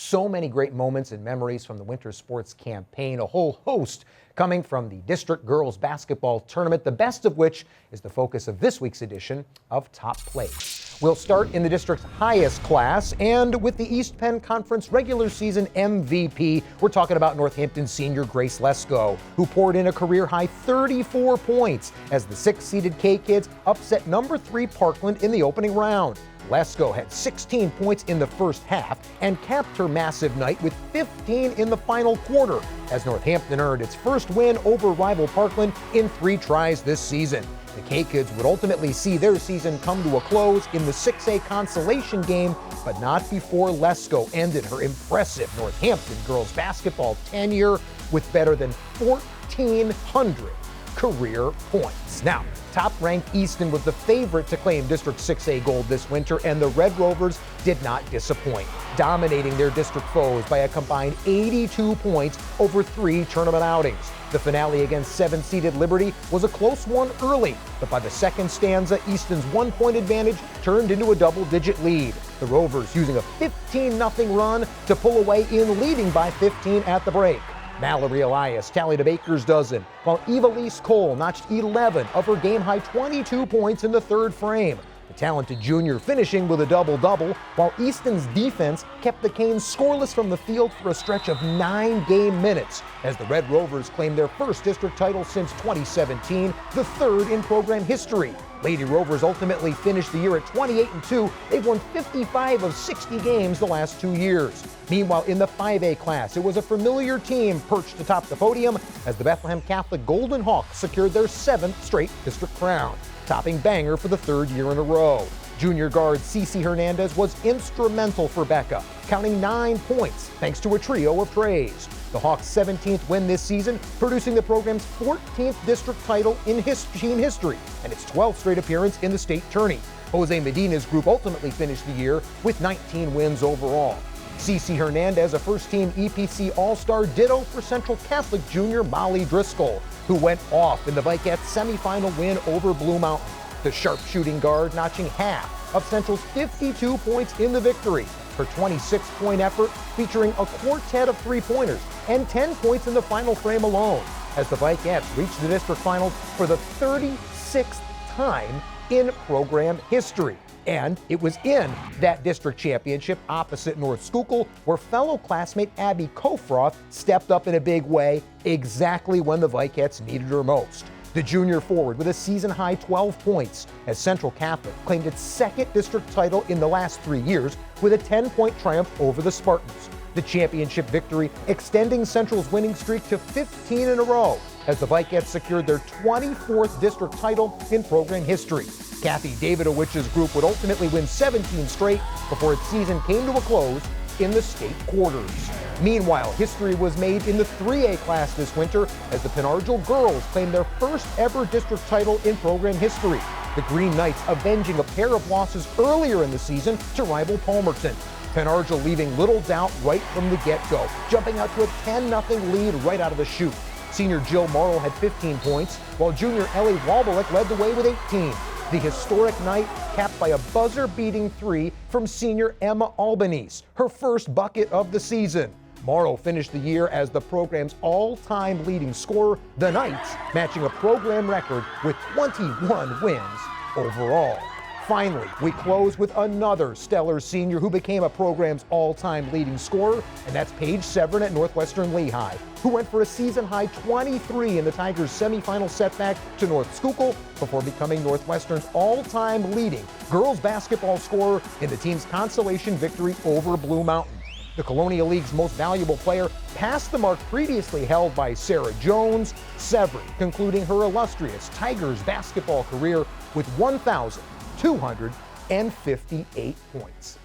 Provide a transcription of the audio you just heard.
So many great moments and memories from the winter sports campaign, a whole host coming from the district girls basketball tournament, the best of which is the focus of this week's edition of Top Plays. We'll start in the district's highest class, and with the East Penn Conference regular season MVP, we're talking about Northampton senior Grace Lesko, who poured in a career-high 34 points as the 6th-seeded K-Kids upset number 3 Parkland in the opening round. Lesko had 16 points in the first half and capped her massive night with 15 in the final quarter as Northampton earned its first win over rival Parkland in 3 tries this season. The K-Kids would ultimately see their season come to a close in the 6A consolation game, but not before Lesko ended her impressive Northampton girls basketball tenure with better than 1,400 career points. Now, top-ranked Easton was the favorite to claim District 6A gold this winter, and the Red Rovers did not disappoint, dominating their district foes by a combined 82 points over 3 tournament outings. The finale against 7th-seeded Liberty was a close one early, but by the second stanza, Easton's 1-point advantage turned into a double-digit lead. The Rovers using a 15-0 run to pull away in leading by 15 at the break. Mallory Elias tallied a baker's dozen, while Evilise Cole notched 11 of her game-high 22 points in the third frame. The talented junior finishing with a double-double, while Easton's defense kept the Canes scoreless from the field for a stretch of 9 game minutes, as the Red Rovers claimed their first district title since 2017, the third in program history. Lady Rovers ultimately finished the year at 28-2. They've won 55 of 60 games the last 2 years. Meanwhile, in the 5A class, it was a familiar team perched atop the podium as the Bethlehem Catholic Golden Hawks secured their 7th straight district crown, topping Bangor for the 3rd year in a row. Junior guard Cece Hernandez was instrumental for Becca, counting 9 points thanks to a trio of trays. The Hawks' 17th win this season, producing the program's 14th district title in team history and its 12th straight appearance in the state tourney. Jose Medina's group ultimately finished the year with 19 wins overall. Cece Hernandez, a first-team EPC All-Star, ditto for Central Catholic junior Molly Driscoll, who went off in the Vikettes' semifinal win over Blue Mountain. The sharpshooting guard notching half of Central's 52 points in the victory. Her 26-point effort featuring a quartet of 3-pointers and 10 points in the final frame alone, as the Vikettes reached the district finals for the 36th time in program history. And it was in that district championship opposite North Schuylkill where fellow classmate Abby Kofroth stepped up in a big way exactly when the Vikettes needed her most. The junior forward with a season-high 12 points as Central Catholic claimed its 2nd district title in the last 3 years with a 10-point triumph over the Spartans. The championship victory extending Central's winning streak to 15 in a row as the Vikettes secured their 24th district title in program history. Kathy Davidowicz's group would ultimately win 17 straight before its season came to a close in the state quarters. Meanwhile, history was made in the 3A class this winter as the Argyl girls claimed their first ever district title in program history. The Green Knights avenging a pair of losses earlier in the season to rival Palmerton. Argyl leaving little doubt right from the get-go, jumping out to a 10-0 lead right out of the chute. Senior Jill Morrow had 15 points, while junior Ellie Wobalik led the way with 18. The historic night capped by a buzzer-beating 3 from senior Emma Albanese, her first bucket of the season. Morrow finished the year as the program's all-time leading scorer, the Knights matching a program record with 21 wins overall. Finally, we close with another stellar senior who became a program's all-time leading scorer, and that's Paige Severin at Northwestern Lehigh, who went for a season-high 23 in the Tigers' semifinal setback to North Schuylkill before becoming Northwestern's all-time leading girls basketball scorer in the team's consolation victory over Blue Mountain. The Colonial League's most valuable player passed the mark previously held by Sarah Jones, Severin concluding her illustrious Tigers basketball career with 1,258 points.